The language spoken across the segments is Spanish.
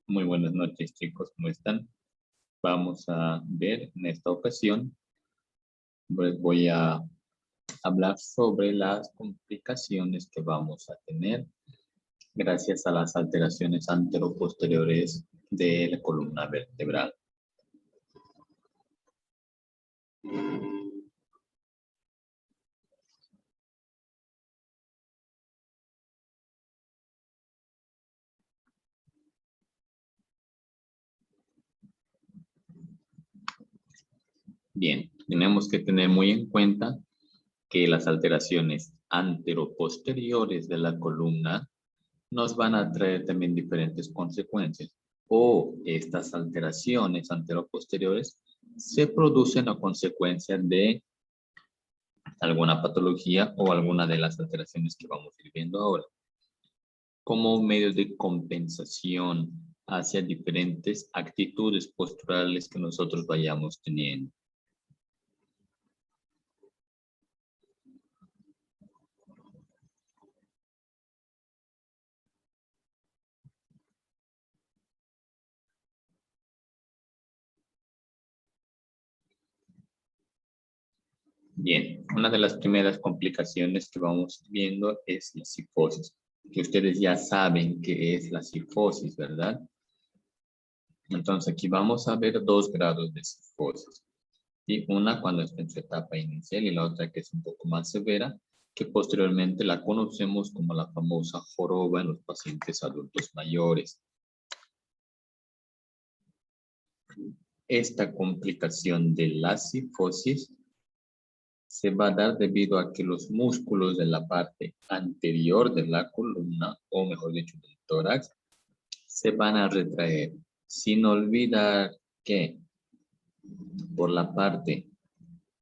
Muy buenas noches, chicos, ¿cómo están? Vamos a ver en esta ocasión, pues voy a hablar sobre las complicaciones que vamos a tener gracias a las alteraciones anteroposteriores de la columna vertebral. Bien, tenemos que tener muy en cuenta que las alteraciones anteroposteriores de la columna nos van a traer también diferentes consecuencias. O estas alteraciones anteroposteriores se producen a consecuencia de alguna patología o alguna de las alteraciones que vamos a ir viendo ahora, como medio de compensación hacia diferentes actitudes posturales que nosotros vayamos teniendo. Bien, una de las primeras complicaciones que vamos viendo es la cifosis, que ustedes ya saben qué es la cifosis, ¿verdad? Entonces aquí vamos a ver 2 grados de cifosis. Y una cuando está en su etapa inicial y la otra que es un poco más severa, que posteriormente la conocemos como la famosa joroba en los pacientes adultos mayores. Esta complicación de la cifosis se va a dar debido a que los músculos de la parte anterior de la columna, o mejor dicho, del tórax, se van a retraer, sin olvidar que por la parte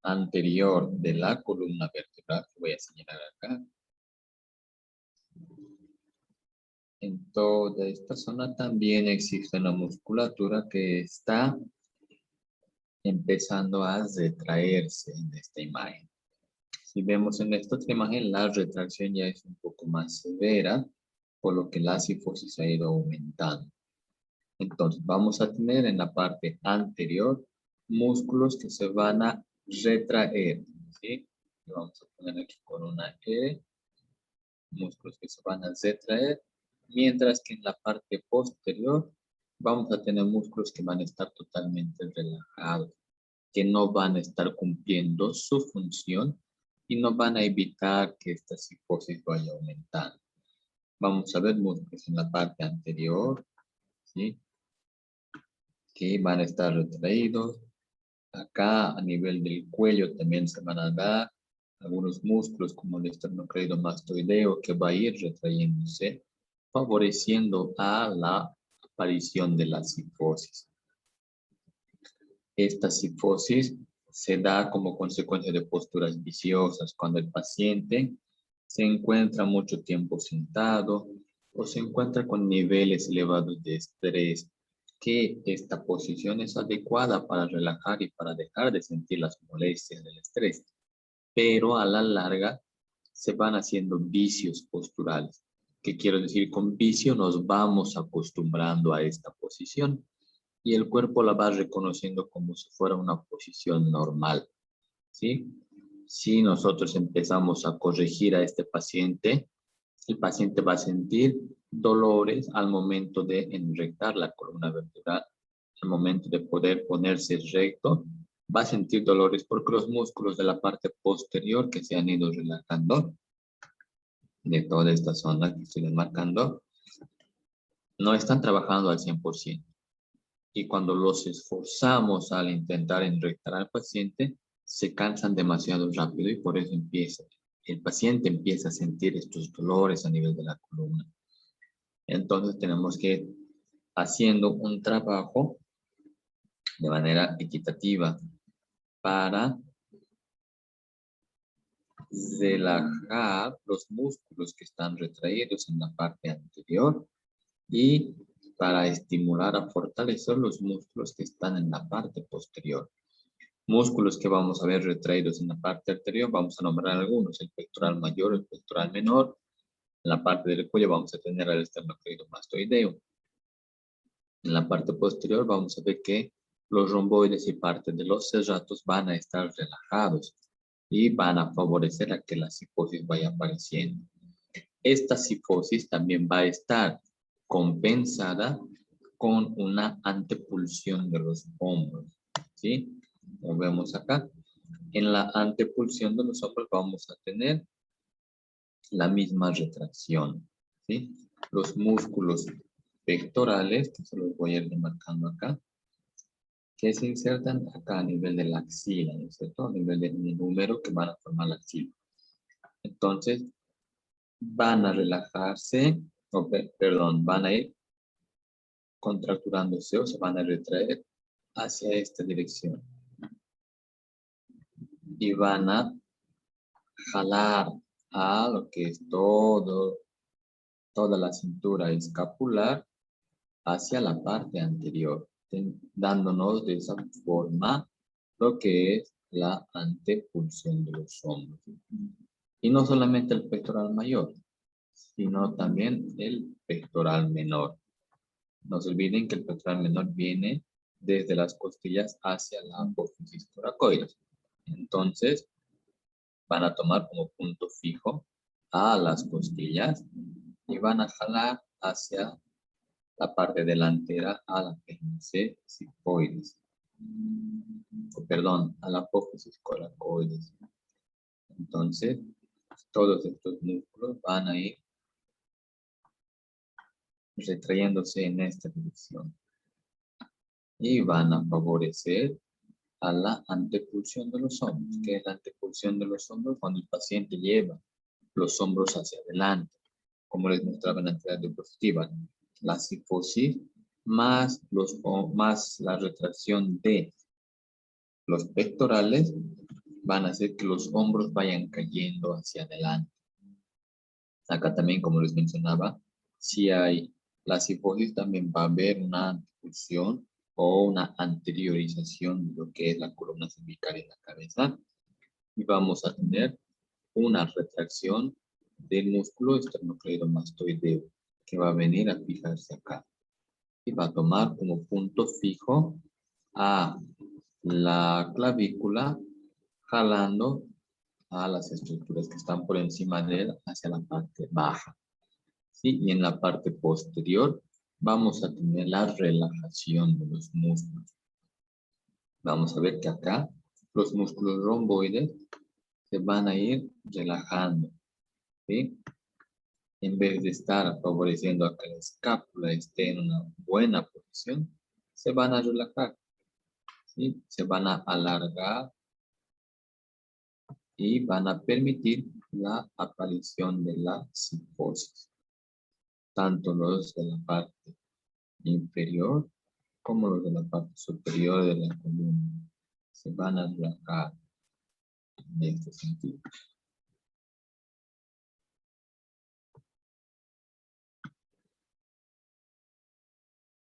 anterior de la columna vertebral, que voy a señalar acá, en toda esta zona también existe una musculatura que está empezando a retraerse en esta imagen. Si vemos en esta otra imagen, la retracción ya es un poco más severa, por lo que la cifosis ha ido aumentando. Entonces, vamos a tener en la parte anterior músculos que se van a retraer, ¿sí? Y vamos a poner aquí con una E, músculos que se van a retraer, mientras que en la parte posterior vamos a tener músculos que van a estar totalmente relajados, que no van a estar cumpliendo su función y no van a evitar que esta cifosis vaya aumentando. Vamos a ver músculos en la parte anterior, ¿sí? Que van a estar retraídos. Acá a nivel del cuello también se van a dar algunos músculos como el esternocleidomastoideo que va a ir retrayéndose, favoreciendo a la aparición de la cifosis. Esta cifosis se da como consecuencia de posturas viciosas cuando el paciente se encuentra mucho tiempo sentado o se encuentra con niveles elevados de estrés, que esta posición es adecuada para relajar y para dejar de sentir las molestias del estrés, pero a la larga se van haciendo vicios posturales. ¿Qué quiero decir con vicio? Nos vamos acostumbrando a esta posición y el cuerpo la va reconociendo como si fuera una posición normal, ¿sí? Si nosotros empezamos a corregir a este paciente, el paciente va a sentir dolores al momento de enrectar la columna vertebral, al momento de poder ponerse recto, va a sentir dolores porque los músculos de la parte posterior que se han ido relajando, de toda esta zona que estoy marcando, no están trabajando al 100%. Y cuando los esforzamos al intentar enrectar al paciente, se cansan demasiado rápido y por eso el paciente empieza a sentir estos dolores a nivel de la columna. Entonces tenemos que ir haciendo un trabajo de manera equitativa para relajar los músculos que están retraídos en la parte anterior y para estimular a fortalecer los músculos que están en la parte posterior. Músculos que vamos a ver retraídos en la parte anterior, vamos a nombrar algunos, el pectoral mayor, el pectoral menor, En la parte del cuello vamos a tener el esternocleidomastoideo. En la parte posterior vamos a ver que los romboides y parte de los serratos van a estar relajados y van a favorecer a que la cifosis vaya apareciendo. Esta cifosis también va a estar compensada con una antepulsión de los hombros, ¿sí? Como vemos acá, en la antepulsión de los hombros vamos a tener la misma retracción, ¿sí? Los músculos pectorales, que se los voy a ir remarcando acá, que se insertan acá a nivel de la axila, ¿no es cierto? A nivel del número que van a formar la axila. Entonces, van a relajarse, perdón, van a ir contracturándose o se van a retraer hacia esta dirección. Y van a jalar a lo que es toda la cintura escapular hacia la parte anterior, dándonos de esa forma lo que es la antepulsión de los hombros. Y no solamente el pectoral mayor, sino también el pectoral menor. No se olviden que el pectoral menor viene desde las costillas hacia la apófisis coracoides. Entonces, van a tomar como punto fijo a las costillas y van a jalar hacia la parte delantera a la apéndice cifoides. Perdón, a la apófisis coracoides. Entonces, todos estos músculos van a ir retrayéndose en esta dirección y van a favorecer a la antepulsión de los hombros. ¿Qué es la antepulsión de los hombros? Cuando el paciente lleva los hombros hacia adelante, como les mostraba en la entidad diapositiva. La cifosis más la retracción de los pectorales van a hacer que los hombros vayan cayendo hacia adelante. Acá también, como les mencionaba, si hay la cifosis, también va a haber una antepulsión o una anteriorización de lo que es la columna cervical y la cabeza. Y vamos a tener una retracción del músculo esternocleidomastoideo que va a venir a fijarse acá. Y va a tomar como punto fijo a la clavícula, jalando a las estructuras que están por encima de él hacia la parte baja. ¿Sí? Y en la parte posterior vamos a tener la relajación de los músculos. Vamos a ver que acá los músculos romboides se van a ir relajando, ¿sí? En vez de estar favoreciendo a que la escápula esté en una buena posición, se van a relajar, ¿sí? Se van a alargar y van a permitir la aparición de la cifosis. Tanto los de la parte inferior como los de la parte superior de la columna se van a relajar en este sentido.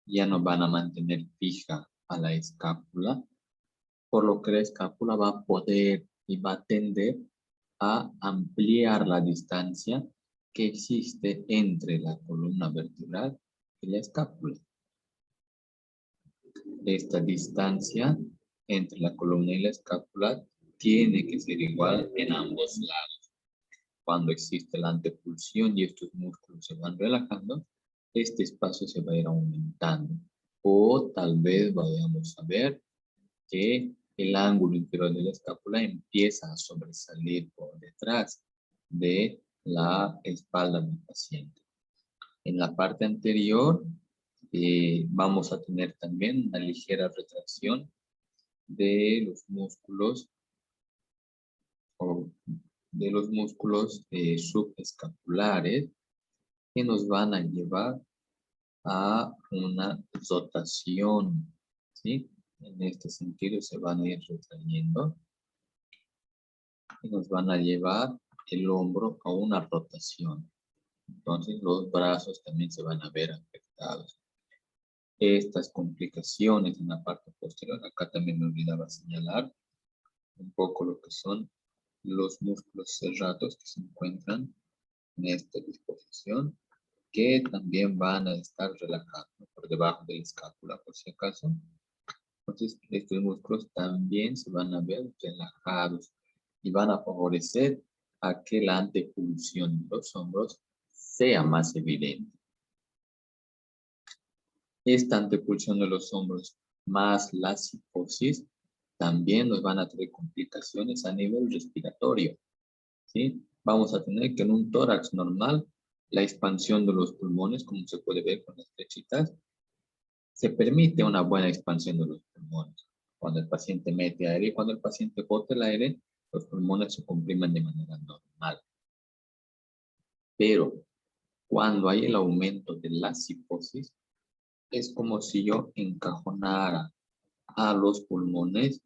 Ya no van a mantener fija a la escápula, por lo que la escápula va a poder y va a tender a ampliar la distancia que existe entre la columna vertebral y la escápula. Esta distancia entre la columna y la escápula tiene que ser igual en ambos lados. Cuando existe la antepulsión y estos músculos se van relajando, este espacio se va a ir aumentando. O tal vez vayamos a ver que el ángulo inferior de la escápula empieza a sobresalir por detrás de la espalda del paciente. En la parte anterior vamos a tener también una ligera retracción de los músculos subescapulares que nos van a llevar a una rotación, ¿sí? En este sentido se van a ir retrayendo y nos van a llevar el hombro a una rotación. Entonces los brazos también se van a ver afectados. Estas complicaciones en la parte posterior, acá también me olvidaba señalar un poco lo que son los músculos serratos que se encuentran en esta disposición, que también van a estar relajados, ¿no? Por debajo de la escápula, por si acaso. Entonces, estos músculos también se van a ver relajados y van a favorecer a que la antepulsión de los hombros sea más evidente. Esta antepulsión de los hombros más la cifosis también nos van a traer complicaciones a nivel respiratorio, ¿sí? Vamos a tener que en un tórax normal, la expansión de los pulmones, como se puede ver con las flechitas, se permite una buena expansión de los pulmones. Cuando el paciente mete aire y cuando el paciente bota el aire, los pulmones se comprimen de manera normal. Pero cuando hay el aumento de la cifosis, es como si yo encajonara a los pulmones,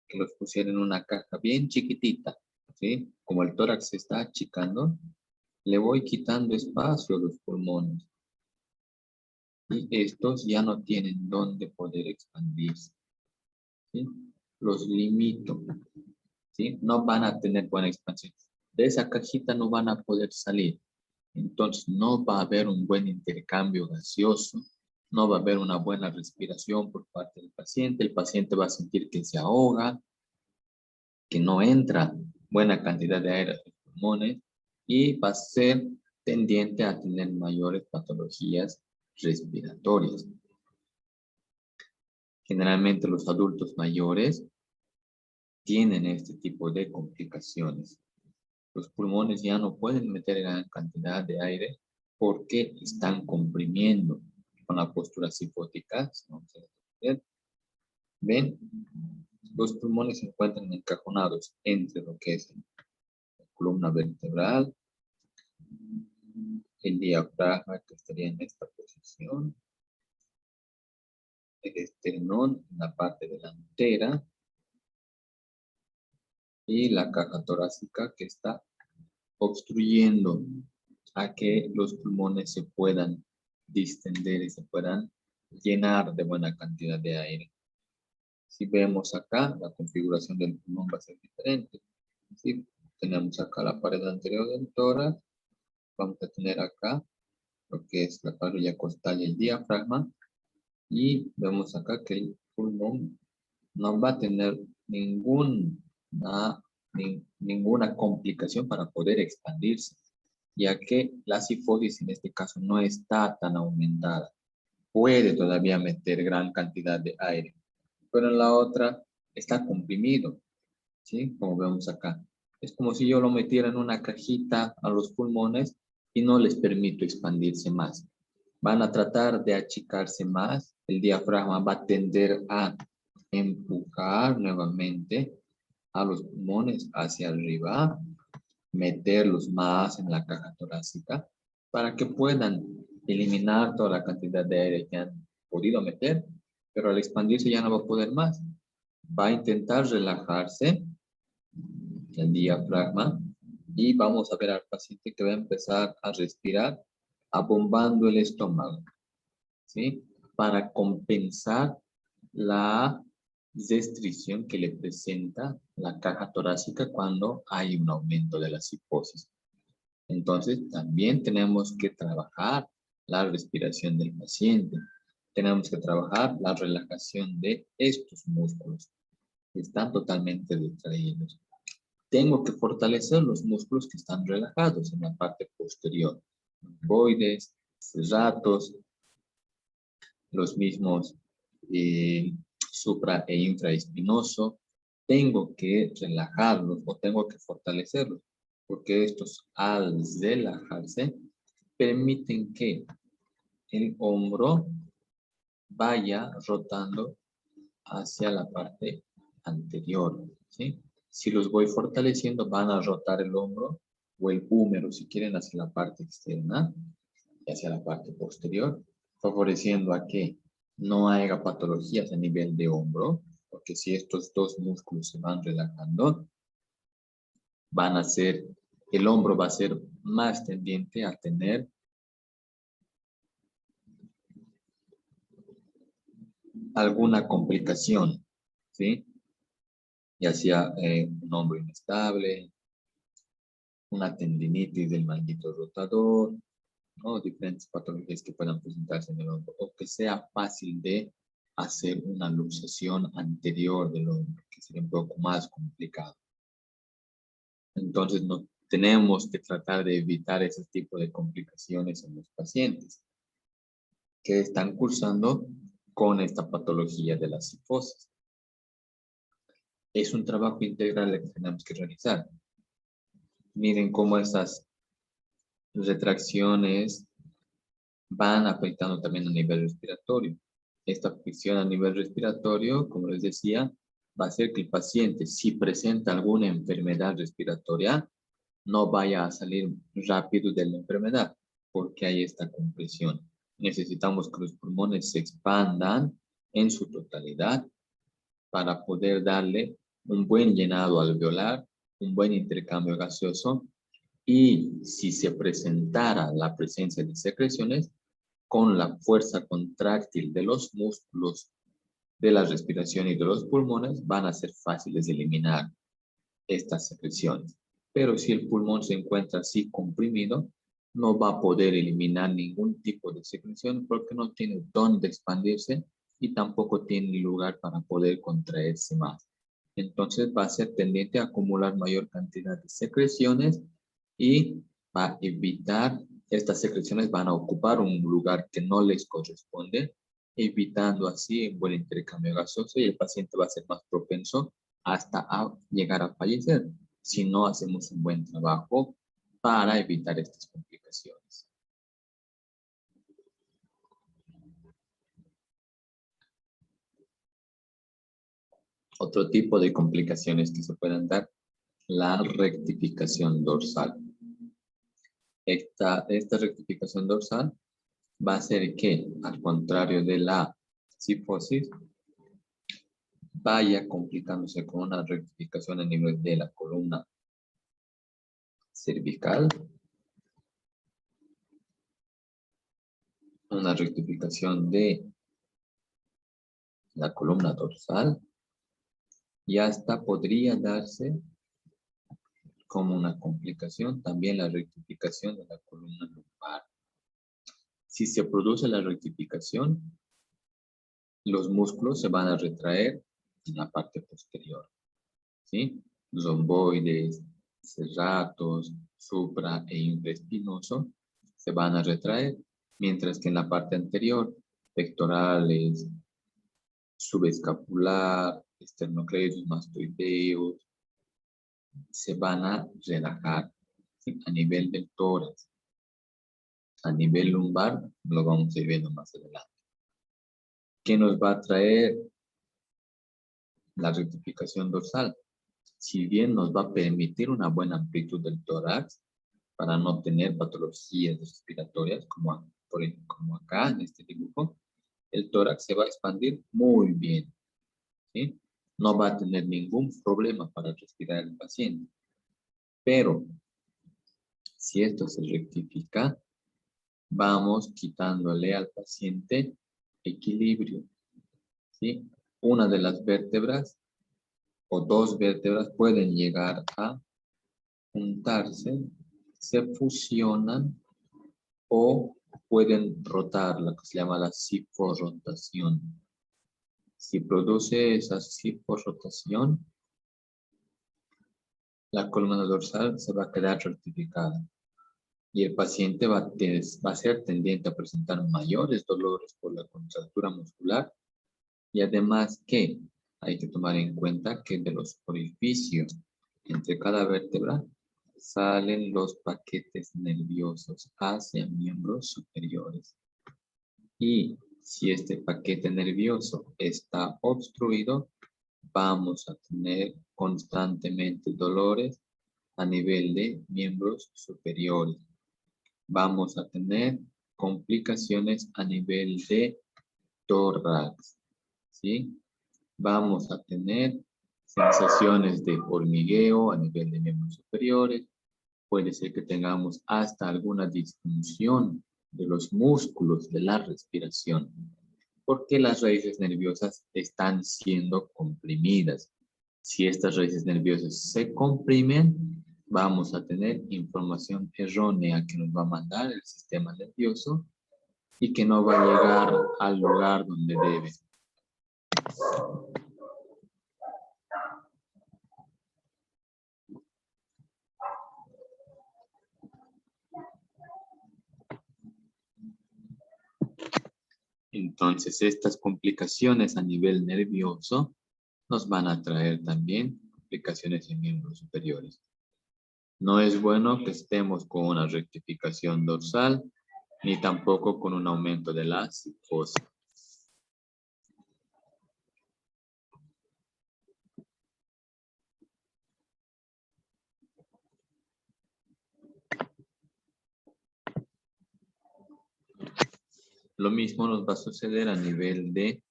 que los pusiera en una caja bien chiquitita, ¿sí? Como el tórax se está achicando, le voy quitando espacio a los pulmones. Y estos ya no tienen dónde poder expandirse, ¿sí? Los limito, ¿sí? No van a tener buena expansión. De esa cajita no van a poder salir. Entonces no va a haber un buen intercambio gaseoso, no va a haber una buena respiración por parte del paciente. El paciente va a sentir que se ahoga, que no entra buena cantidad de aire a sus pulmones y va a ser tendiente a tener mayores patologías respiratorias. Generalmente los adultos mayores tienen este tipo de complicaciones. Los pulmones ya no pueden meter gran cantidad de aire porque están comprimiendo con la postura cifótica. ¿Ven? Los pulmones se encuentran encajonados entre lo que es la columna vertebral, el diafragma que estaría en esta posición, el esternón en la parte delantera y la caja torácica que está obstruyendo a que los pulmones se puedan distender y se puedan llenar de buena cantidad de aire. Si vemos acá, la configuración del pulmón va a ser diferente. Si tenemos acá la pared anterior del tórax, vamos a tener acá lo que es la parrilla costal y el diafragma, y vemos acá que el pulmón no va a tener ninguna complicación para poder expandirse, ya que la cifosis en este caso no está tan aumentada. Puede todavía meter gran cantidad de aire, pero en la otra está comprimido, ¿sí? Como vemos acá. Es como si yo lo metiera en una cajita a los pulmones y no les permito expandirse más. Van a tratar de achicarse más, el diafragma va a tender a empujar nuevamente a los pulmones hacia arriba, meterlos más en la caja torácica para que puedan eliminar toda la cantidad de aire que han podido meter, pero al expandirse ya no va a poder más. Va a intentar relajarse el diafragma y vamos a ver al paciente que va a empezar a respirar abombando el estómago, ¿sí? Para compensar la restricción que le presenta la caja torácica cuando hay un aumento de la cifosis. Entonces, también tenemos que trabajar la respiración del paciente. Tenemos que trabajar la relajación de estos músculos que están totalmente distraídos. Tengo que fortalecer los músculos que están relajados en la parte posterior. Lumboides, serratos, los mismos supra e infraespinoso. Tengo que relajarlos o tengo que fortalecerlos, porque estos al relajarse permiten que el hombro vaya rotando hacia la parte anterior, ¿sí? Si los voy fortaleciendo, van a rotar el hombro o el húmero, si quieren, hacia la parte externa y hacia la parte posterior, favoreciendo a que no haya patologías a nivel de hombro, porque si estos dos músculos se van relajando, van a ser, el hombro va a ser más tendiente a tener alguna complicación, ¿sí? Ya sea un hombro inestable, una tendinitis del manguito rotador, o diferentes patologías que puedan presentarse en el hombro, o que sea fácil de hacer una luxación anterior del hombro, que sería un poco más complicado. Entonces, no tenemos que tratar de evitar ese tipo de complicaciones en los pacientes que están cursando con esta patología de la cifosis. Es un trabajo integral el que tenemos que realizar. Miren cómo esas retracciones van afectando también a nivel respiratorio. Esta afección a nivel respiratorio, como les decía, va a hacer que el paciente, si presenta alguna enfermedad respiratoria, no vaya a salir rápido de la enfermedad, porque hay esta compresión. Necesitamos que los pulmones se expandan en su totalidad para poder darle un buen llenado alveolar, un buen intercambio gaseoso, y si se presentara la presencia de secreciones, con la fuerza contráctil de los músculos de la respiración y de los pulmones, van a ser fáciles de eliminar estas secreciones. Pero si el pulmón se encuentra así comprimido, no va a poder eliminar ningún tipo de secreción porque no tiene dónde expandirse y tampoco tiene lugar para poder contraerse más. Entonces va a ser tendiente a acumular mayor cantidad de secreciones y va a evitar, estas secreciones van a ocupar un lugar que no les corresponde, evitando así un buen intercambio gaseoso, y el paciente va a ser más propenso hasta a llegar a fallecer si no hacemos un buen trabajo para evitar estas complicaciones. Otro tipo de complicaciones que se pueden dar, la rectificación dorsal. Esta rectificación dorsal va a hacer que, al contrario de la cifosis, vaya complicándose con una rectificación a nivel de la columna cervical, una rectificación de la columna dorsal, y hasta podría darse como una complicación también la rectificación de la columna lumbar. Si se produce la rectificación, los músculos se van a retraer en la parte posterior, ¿sí? Romboides, serratos, supra e infraespinoso se van a retraer, mientras que en la parte anterior, pectorales, subescapular, esternocleidos mastoideos, se van a relajar, ¿sí? A nivel del tórax. A nivel lumbar lo vamos a ir viendo más adelante. ¿Qué nos va a traer la rectificación dorsal? Si bien nos va a permitir una buena amplitud del tórax para no tener patologías respiratorias como acá en este dibujo, el tórax se va a expandir muy bien, ¿sí? No va a tener ningún problema para respirar el paciente. Pero si esto se rectifica, vamos quitándole al paciente equilibrio, ¿sí? Una de las vértebras o dos vértebras pueden llegar a juntarse, se fusionan o pueden rotar, lo que se llama la ciforrotación. Si produce esa ciforrotación, la columna dorsal se va a quedar rectificada y el paciente va a ser tendiente a presentar mayores dolores por la contractura muscular, y además que hay que tomar en cuenta que de los orificios entre cada vértebra salen los paquetes nerviosos hacia miembros superiores. Y si este paquete nervioso está obstruido, vamos a tener constantemente dolores a nivel de miembros superiores. Vamos a tener complicaciones a nivel de tórax, ¿sí? Vamos a tener sensaciones de hormigueo a nivel de miembros superiores. Puede ser que tengamos hasta alguna disfunción de los músculos de la respiración, porque las raíces nerviosas están siendo comprimidas. Si estas raíces nerviosas se comprimen, vamos a tener información errónea que nos va a mandar el sistema nervioso y que no va a llegar al lugar donde debe. Entonces, estas complicaciones a nivel nervioso nos van a traer también complicaciones en miembros superiores. No es bueno que estemos con una rectificación dorsal, ni tampoco con un aumento de la cifosis. Lo mismo nos va a suceder a nivel de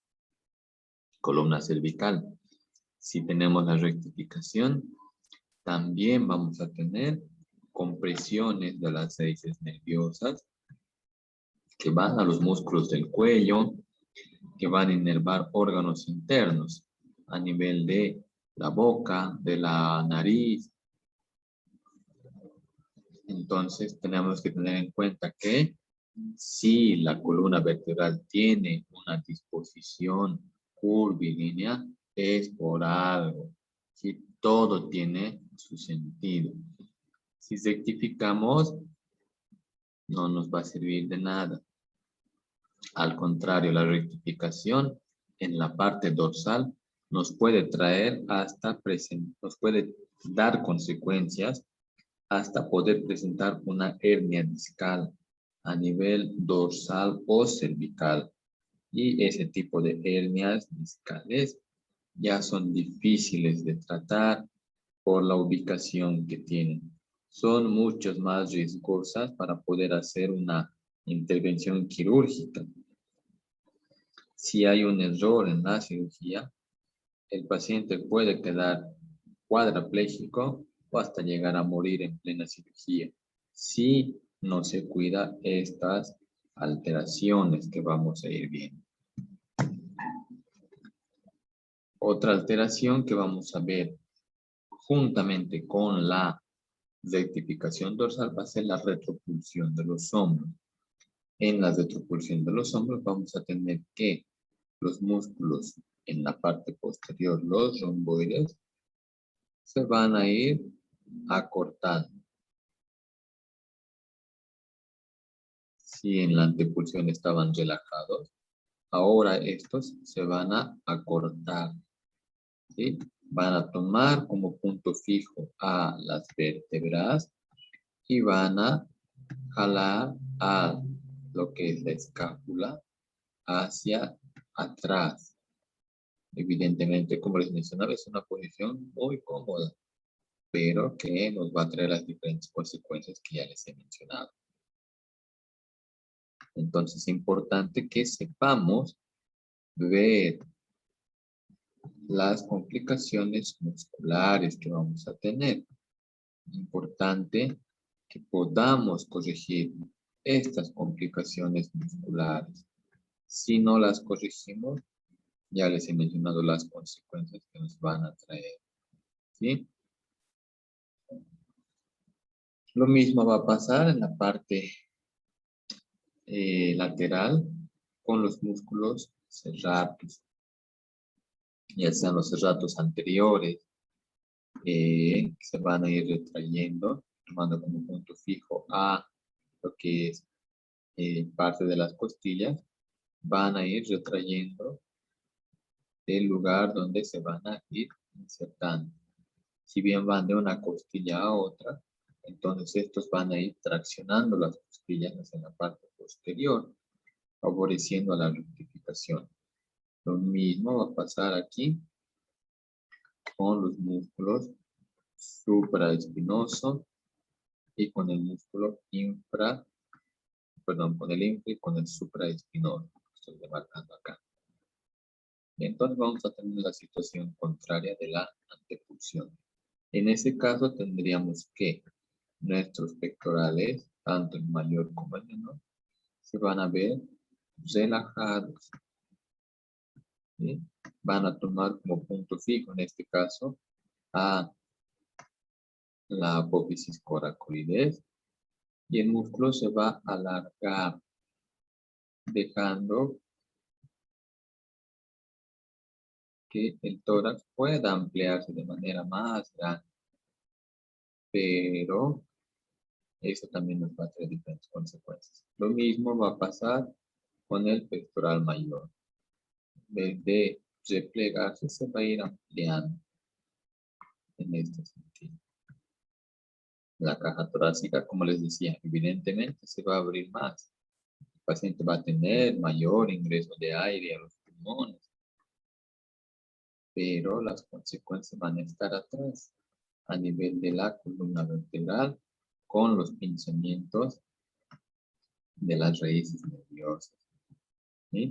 columna cervical. Si tenemos la rectificación, también vamos a tener compresiones de las raíces nerviosas que van a los músculos del cuello, que van a inervar órganos internos a nivel de la boca, de la nariz. Entonces tenemos que tener en cuenta que si la columna vertebral tiene una disposición curvilínea, es por algo. Si todo tiene su sentido. Si rectificamos, no nos va a servir de nada. Al contrario, la rectificación en la parte dorsal nos puede traer nos puede dar consecuencias hasta poder presentar una hernia discal a nivel dorsal o cervical. Y ese tipo de hernias discales ya son difíciles de tratar por la ubicación que tienen. Son mucho más riesgosas para poder hacer una intervención quirúrgica. Si hay un error en la cirugía, el paciente puede quedar cuadraplégico o hasta llegar a morir en plena cirugía si no se cuida estas alteraciones que vamos a ir viendo. Otra alteración que vamos a ver juntamente con la rectificación dorsal va a ser la retropulsión de los hombros. En la retropulsión de los hombros vamos a tener que los músculos en la parte posterior, los romboides, se van a ir acortando. Si en la antepulsión estaban relajados, ahora estos se van a acortar. ¿Sí? Van a tomar como punto fijo a las vértebras y van a jalar a lo que es la escápula hacia atrás. Evidentemente, como les mencionaba, es una posición muy cómoda, pero que nos va a traer las diferentes consecuencias que ya les he mencionado. Entonces es importante que sepamos ver las complicaciones musculares que vamos a tener. Importante que podamos corregir estas complicaciones musculares. Si no las corregimos, ya les he mencionado las consecuencias que nos van a traer. ¿Sí? Lo mismo va a pasar en la parte lateral con los músculos serratus, ya sean los serratus anteriores, que se van a ir retrayendo, tomando como punto fijo a lo que es parte de las costillas, van a ir retrayendo del lugar donde se van a ir insertando. Si bien van de una costilla a otra, entonces estos van a ir traccionando las costillas hacia la parte posterior, favoreciendo la rectificación. Lo mismo va a pasar aquí con los músculos supraespinoso y con el músculo con el infra y con el supraespinoso. Estoy marcando acá. Y entonces vamos a tener la situación contraria de la antepulsión. En ese caso tendríamos que nuestros pectorales, tanto el mayor como el menor, se van a ver relajados. ¿Sí? Van a tomar como punto fijo, en este caso, a la apófisis coracoides y el músculo se va a alargar, dejando que el tórax pueda ampliarse de manera más grande, pero eso también nos va a traer diferentes consecuencias. Lo mismo va a pasar con el pectoral mayor. En vez de replegarse, se va a ir ampliando en este sentido. La caja torácica, como les decía, evidentemente se va a abrir más. El paciente va a tener mayor ingreso de aire a los pulmones, pero las consecuencias van a estar atrás, a nivel de la columna vertebral, con los pinzamientos de las raíces nerviosas. ¿Sí?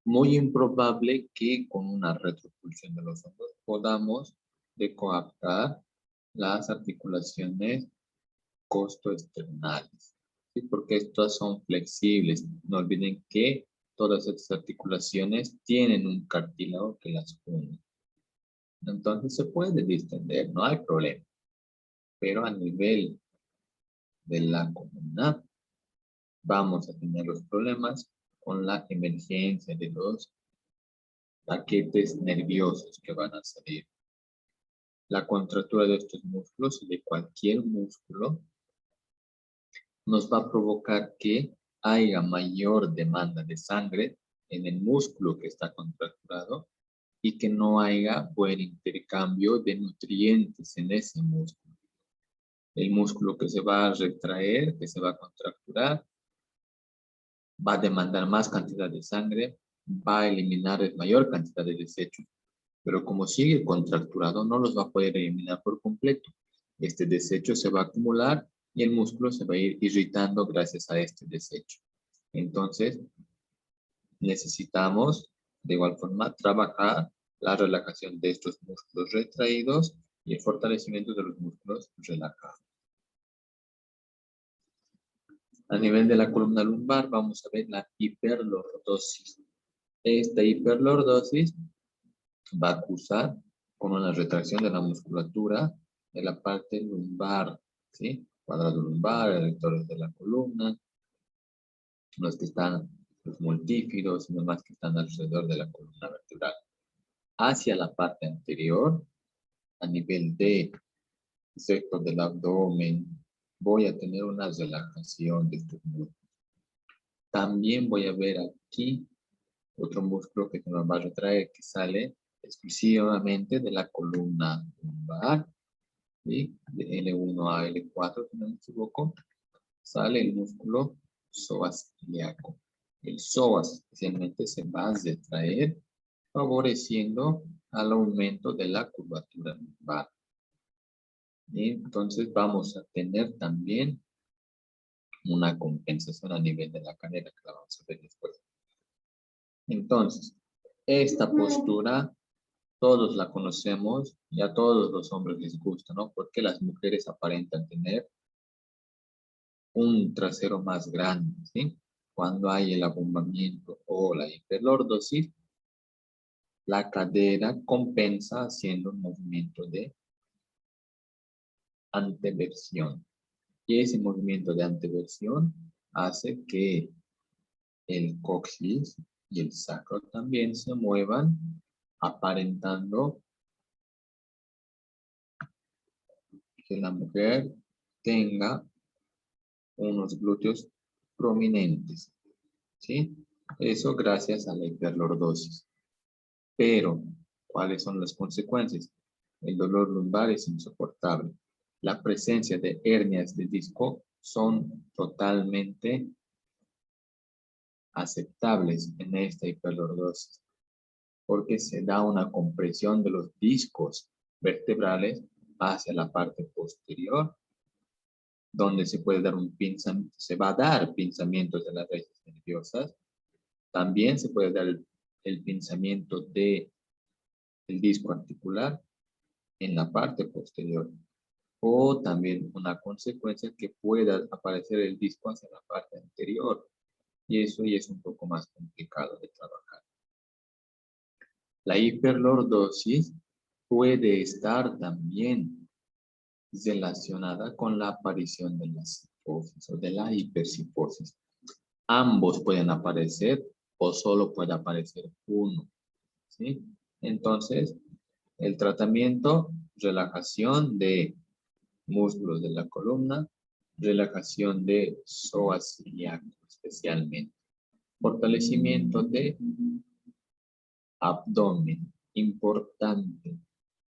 Muy improbable que con una retropulsión de los hombros podamos decoaptar las articulaciones costoesternales, ¿sí? Porque estas son flexibles. No olviden que todas estas articulaciones tienen un cartílago que las une. Entonces se puede distender, no hay problema. Pero a nivel de la columna vamos a tener los problemas con la emergencia de los paquetes nerviosos que van a salir. La contractura de estos músculos y de cualquier músculo nos va a provocar que haya mayor demanda de sangre en el músculo que está contracturado y que no haya buen intercambio de nutrientes en ese músculo. El músculo que se va a retraer, que se va a contracturar, va a demandar más cantidad de sangre, va a eliminar mayor cantidad de desechos, pero como sigue contracturado no los va a poder eliminar por completo. Este desecho se va a acumular y el músculo se va a ir irritando gracias a este desecho. Entonces, necesitamos de igual forma trabajar la relajación de estos músculos retraídos y el fortalecimiento de los músculos relajados. A nivel de la columna lumbar vamos a ver la hiperlordosis. Esta hiperlordosis va a cursar con una retracción de la musculatura de la parte lumbar, ¿sí? Cuadrado lumbar, erectores de la columna, los que están, los multífidos y demás que están alrededor de la columna vertebral. Hacia la parte anterior, a nivel de sector del abdomen, voy a tener una relajación de estos músculos. También voy a ver aquí otro músculo que se me va a retraer, que sale exclusivamente de la columna lumbar, ¿sí? De L1 a L4, si no me equivoco, sale el músculo psoas ilíaco. El psoas especialmente se va a retraer, favoreciendo al aumento de la curvatura lumbar. ¿Sí? Entonces vamos a tener también una compensación a nivel de la cadera, que la vamos a ver después. Entonces, esta postura todos la conocemos y a todos los hombres les gusta, ¿no? Porque las mujeres aparentan tener un trasero más grande, ¿sí? Cuando hay el abombamiento o la hiperlordosis, la cadera compensa haciendo un movimiento de anteversión. Y ese movimiento de anteversión hace que el coxis y el sacro también se muevan, aparentando que la mujer tenga unos glúteos prominentes, ¿sí? Eso gracias a la hiperlordosis. Pero, ¿cuáles son las consecuencias? El dolor lumbar es insoportable. La presencia de hernias de disco son totalmente aceptables en esta hiperlordosis, porque se da una compresión de los discos vertebrales hacia la parte posterior, donde se puede dar un pinzamiento, se va a dar pinzamientos de las raíces nerviosas. También se puede dar el pinzamiento del disco articular en la parte posterior. O también una consecuencia que pueda aparecer el disco hacia la parte anterior. Y eso ya es un poco más complicado de trabajar. La hiperlordosis puede estar también relacionada con la aparición de la cifosis o de la hipercifosis. Ambos pueden aparecer o solo puede aparecer uno, ¿sí? Entonces, el tratamiento, relajación de músculos de la columna, relajación de psoas ilíaco especialmente, fortalecimiento de abdomen, importante,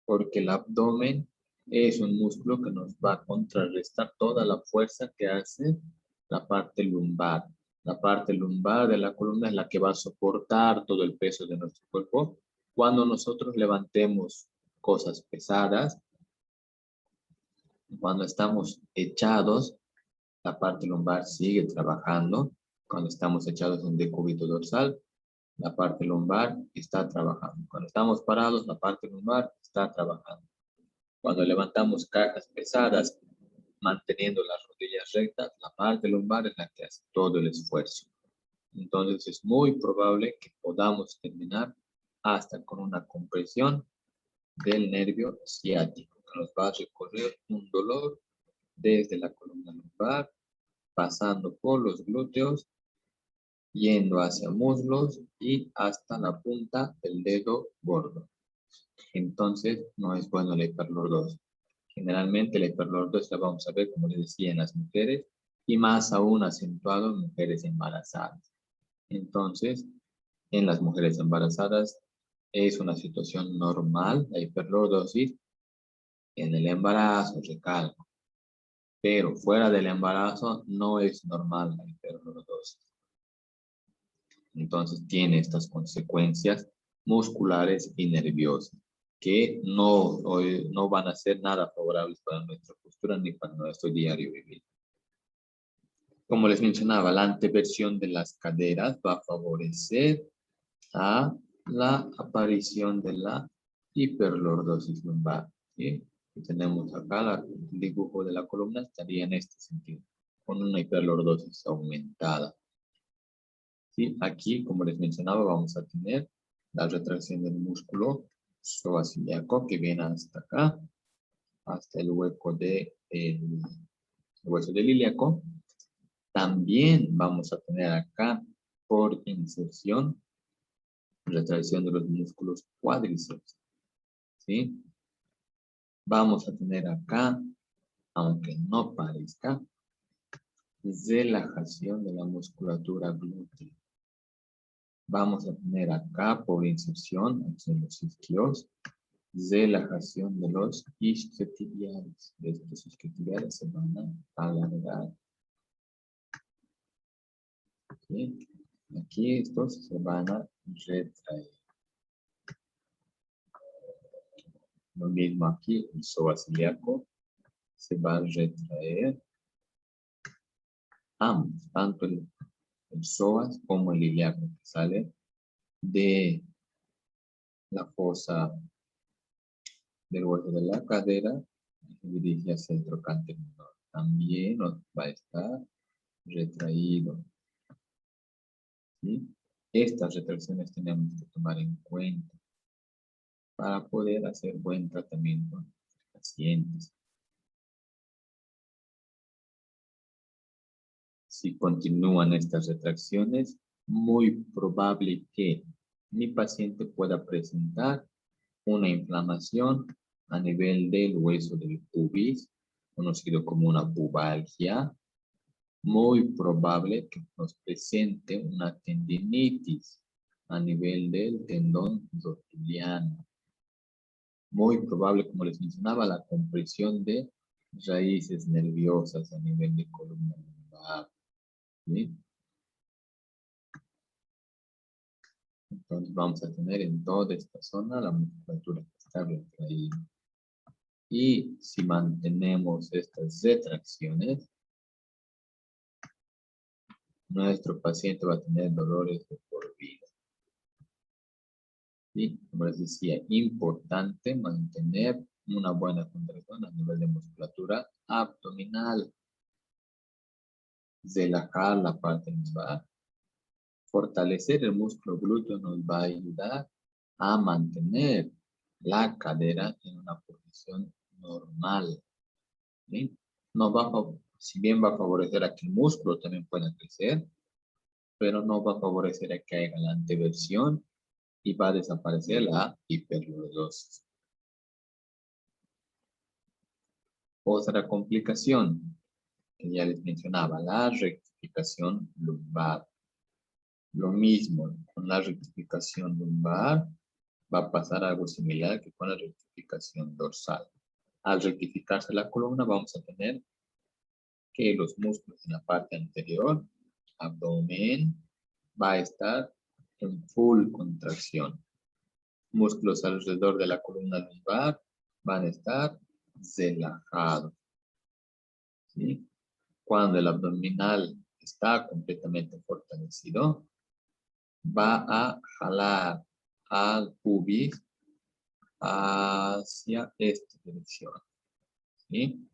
porque el abdomen es un músculo que nos va a contrarrestar toda la fuerza que hace la parte lumbar. La parte lumbar de la columna es la que va a soportar todo el peso de nuestro cuerpo. Cuando nosotros levantemos cosas pesadas, cuando estamos echados, la parte lumbar sigue trabajando. Cuando estamos echados en decúbito dorsal, la parte lumbar está trabajando. Cuando estamos parados, la parte lumbar está trabajando. Cuando levantamos cargas pesadas, manteniendo las rodillas rectas, la parte lumbar es la que hace todo el esfuerzo. Entonces es muy probable que podamos terminar hasta con una compresión del nervio ciático, que nos va a recorrer un dolor desde la columna lumbar, pasando por los glúteos, yendo hacia muslos y hasta la punta del dedo gordo. Entonces, no es bueno la hiperlordosis. Generalmente la hiperlordosis la vamos a ver, como les decía, en las mujeres y más aún acentuado en mujeres embarazadas. Entonces, en las mujeres embarazadas es una situación normal la hiperlordosis. En el embarazo, recalco, pero fuera del embarazo no es normal la hiperlordosis. Entonces tiene estas consecuencias musculares y nerviosas que no van a ser nada favorables para nuestra postura ni para nuestro diario vivir. Como les mencionaba, la anteversión de las caderas va a favorecer a la aparición de la hiperlordosis lumbar. ¿Sí? Y tenemos acá el dibujo de la columna estaría en este sentido, con una hiperlordosis aumentada. ¿Sí? Aquí, como les mencionaba, vamos a tener la retracción del músculo psoas ilíaco que viene hasta acá, hasta el hueco del hueso del ilíaco. También vamos a tener acá, por inserción, retracción de los músculos cuádriceps. ¿Sí? Vamos a tener acá, aunque no parezca, relajación de la musculatura glútea. Vamos a tener acá por inserción, aquí en los isquios, relajación de los isquiotibiales. Estos isquiotibiales se van a alargar. ¿Sí? Aquí estos se van a retraer. Lo mismo aquí, el psoas ilíaco se va a retraer. Ambos, tanto el psoas como el ilíaco que sale de la fosa del hueso de la cadera se dirige hacia el trocánter menor. También va a estar retraído. ¿Sí? Estas retracciones tenemos que tomar en cuenta para poder hacer buen tratamiento en los pacientes. Si continúan estas retracciones, muy probable que mi paciente pueda presentar una inflamación a nivel del hueso del pubis, conocido como una pubalgia. Muy probable que nos presente una tendinitis a nivel del tendón rotuliano. Muy probable, como les mencionaba, la compresión de raíces nerviosas a nivel de columna lumbar. ¿Sí? Entonces vamos a tener en toda esta zona la musculatura que está retraída. Y si mantenemos estas retracciones, nuestro paciente va a tener dolores de por vida. ¿Sí? Como les decía, importante mantener una buena contracción a nivel de musculatura abdominal. Relajar la parte lumbar. Fortalecer el músculo glúteo nos va a ayudar a mantener la cadera en una posición normal. ¿Sí? No va si bien va a favorecer a que el músculo también pueda crecer, pero no va a favorecer a que haya la anteversión y va a desaparecer la hiperlordosis. Otra complicación que ya les mencionaba, la rectificación lumbar. Lo mismo con la rectificación lumbar, va a pasar algo similar que con la rectificación dorsal. Al rectificarse la columna vamos a tener que los músculos en la parte anterior, abdomen, va a estar en full contracción. Músculos alrededor de la columna lumbar van a estar relajados. ¿Sí? Cuando el abdominal está completamente fortalecido, va a jalar al pubis hacia esta dirección. ¿Sí?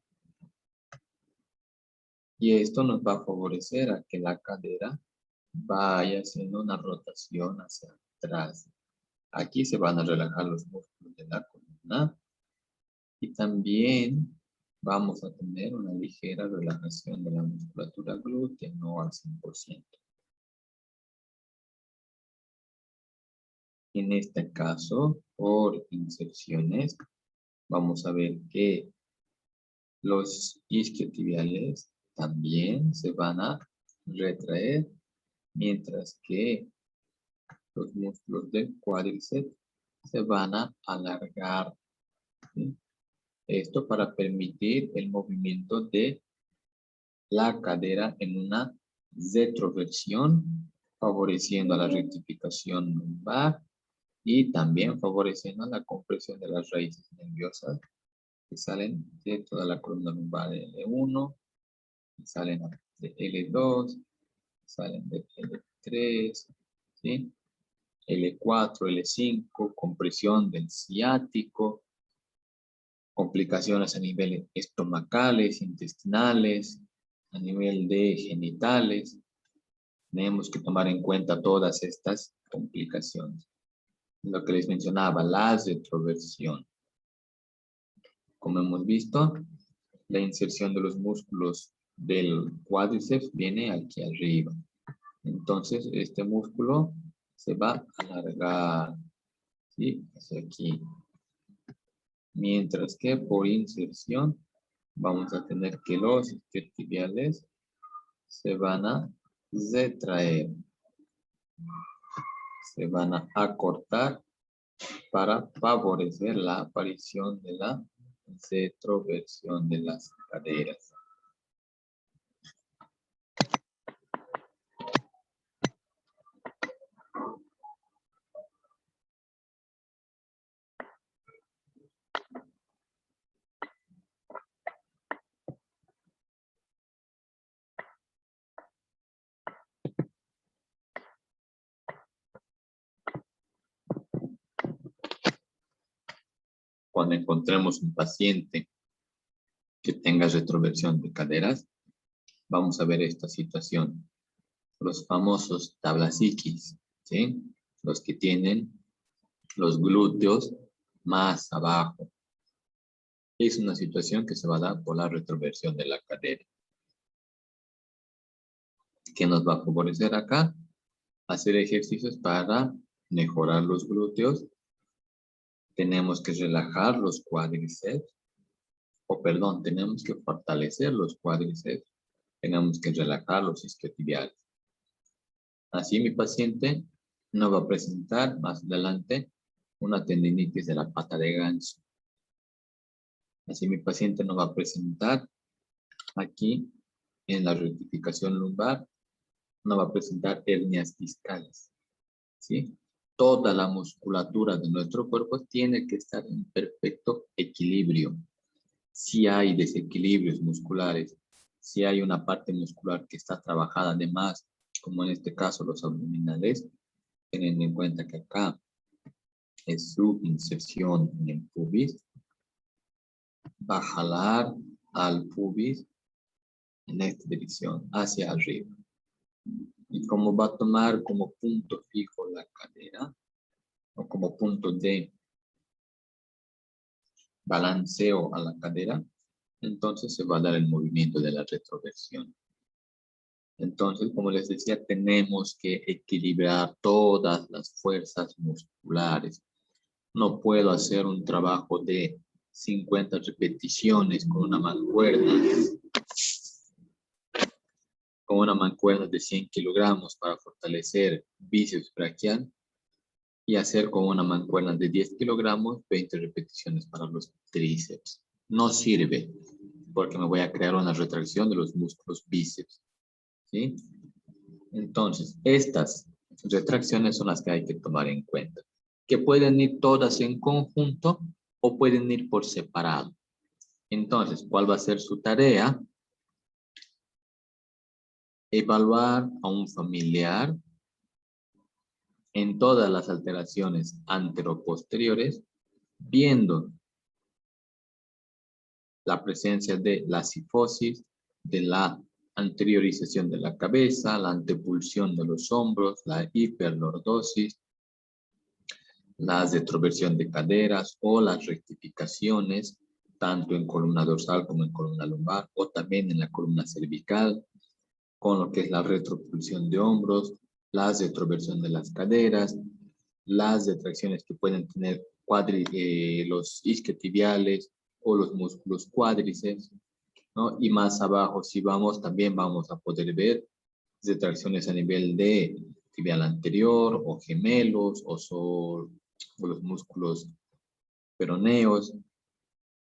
Y esto nos va a favorecer a que la cadera vaya haciendo una rotación hacia atrás. Aquí se van a relajar los músculos de la columna y también vamos a tener una ligera relajación de la musculatura glútea, no al 100%. En este caso, por inserciones, vamos a ver que los isquiotibiales también se van a retraer, mientras que los músculos del cuádriceps se van a alargar. ¿Sí? Esto para permitir el movimiento de la cadera en una retroversión, favoreciendo a la rectificación lumbar y también favoreciendo la compresión de las raíces nerviosas que salen de toda la columna lumbar de L1, salen de L2, salen de L3, ¿sí? L4, L5, compresión del ciático, complicaciones a nivel estomacales, intestinales, a nivel de genitales. Tenemos que tomar en cuenta todas estas complicaciones. Lo que les mencionaba, la retroversión. Como hemos visto, la inserción de los músculos del cuádriceps viene aquí arriba. Entonces, este músculo se va a alargar, ¿sí? Hacia aquí. Mientras que por inserción vamos a tener que los isquiotibiales se van a retraer, se van a acortar para favorecer la aparición de la retroversión de las caderas. Cuando encontremos un paciente que tenga retroversión de caderas, vamos a ver esta situación. Los famosos tablasiquis, ¿sí? Los que tienen los glúteos más abajo. Es una situación que se va a dar por la retroversión de la cadera. ¿Qué nos va a favorecer acá? Hacer ejercicios para mejorar los glúteos. Tenemos que relajar los cuádriceps. Tenemos que fortalecer los cuádriceps. Tenemos que relajar los isquiotibiales. Así mi paciente no va a presentar más adelante una tendinitis de la pata de ganso. Así mi paciente no va a presentar aquí en la rectificación lumbar, no va a presentar hernias discales. ¿Sí? Toda la musculatura de nuestro cuerpo tiene que estar en perfecto equilibrio. Si hay desequilibrios musculares, si hay una parte muscular que está trabajada de más, como en este caso los abdominales, teniendo en cuenta que acá es su inserción en el pubis, va a jalar al pubis en esta dirección, hacia arriba. Y como va a tomar como punto fijo la cadera, o como punto de balanceo a la cadera, entonces se va a dar el movimiento de la retroversión. Entonces, como les decía, tenemos que equilibrar todas las fuerzas musculares. No puedo hacer un trabajo de 50 repeticiones con una mancuerna de 100 kilogramos para fortalecer bíceps braquial y hacer con una mancuerna de 10 kilogramos 20 repeticiones para los tríceps. No sirve porque me voy a crear una retracción de los músculos bíceps, ¿sí? Entonces, estas retracciones son las que hay que tomar en cuenta, que pueden ir todas en conjunto o pueden ir por separado. Entonces, ¿cuál va a ser su tarea? Evaluar a un familiar en todas las alteraciones anteroposteriores, viendo la presencia de la cifosis, de la anteriorización de la cabeza, la antepulsión de los hombros, la hiperlordosis, la retroversión de caderas o las rectificaciones, tanto en columna dorsal como en columna lumbar, o también en la columna cervical, con lo que es la retropulsión de hombros, la retroversión de las caderas, las retracciones que pueden tener los isquiotibiales o los músculos cuádriceps, ¿no? Y más abajo, si vamos, también vamos a poder ver retracciones a nivel de tibial anterior o gemelos o los músculos peroneos,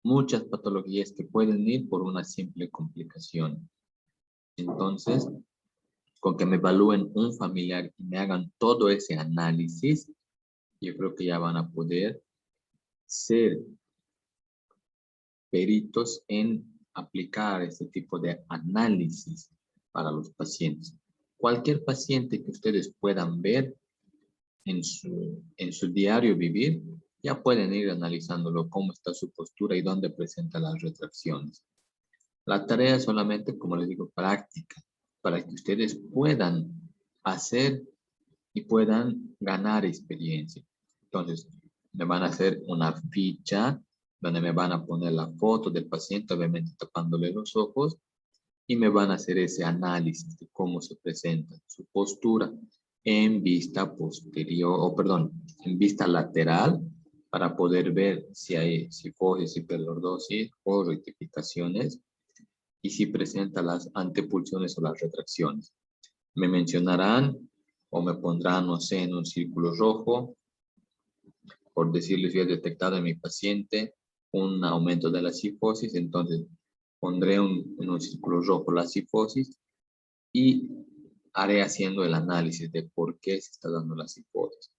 muchas patologías que pueden ir por una simple complicación. Entonces, con que me evalúen un familiar y me hagan todo ese análisis, yo creo que ya van a poder ser peritos en aplicar este tipo de análisis para los pacientes. Cualquier paciente que ustedes puedan ver en su diario vivir, ya pueden ir analizándolo, cómo está su postura y dónde presenta las retracciones. La tarea es solamente, como les digo, práctica, para que ustedes puedan hacer y puedan ganar experiencia. Entonces, me van a hacer una ficha donde me van a poner la foto del paciente, obviamente tapándole los ojos, y me van a hacer ese análisis de cómo se presenta su postura en vista posterior, en vista lateral, para poder ver si hay cifosis, hiperlordosis o rectificaciones, y si presenta las antepulsiones o las retracciones. Me mencionarán o me pondrán, no sé, en un círculo rojo, por decirles, yo he detectado en mi paciente un aumento de la cifosis, entonces pondré en un círculo rojo la cifosis y haré haciendo el análisis de por qué se está dando la cifosis.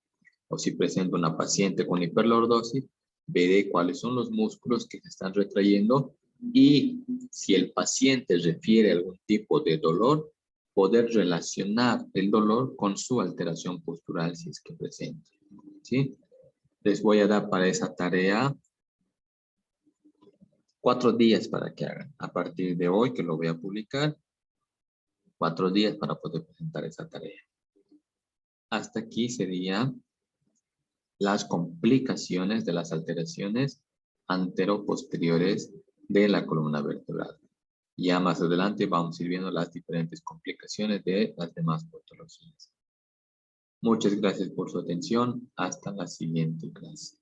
O si presento una paciente con hiperlordosis, veré cuáles son los músculos que se están retrayendo y si el paciente refiere a algún tipo de dolor, poder relacionar el dolor con su alteración postural si es que presenta, ¿sí? Les voy a dar para esa tarea 4 días para que hagan. A partir de hoy que lo voy a publicar, 4 días para poder presentar esa tarea. Hasta aquí serían las complicaciones de las alteraciones anteroposteriores de la columna vertebral. Ya más adelante vamos a ir viendo las diferentes complicaciones de las demás patologías. Muchas gracias por su atención. Hasta la siguiente clase.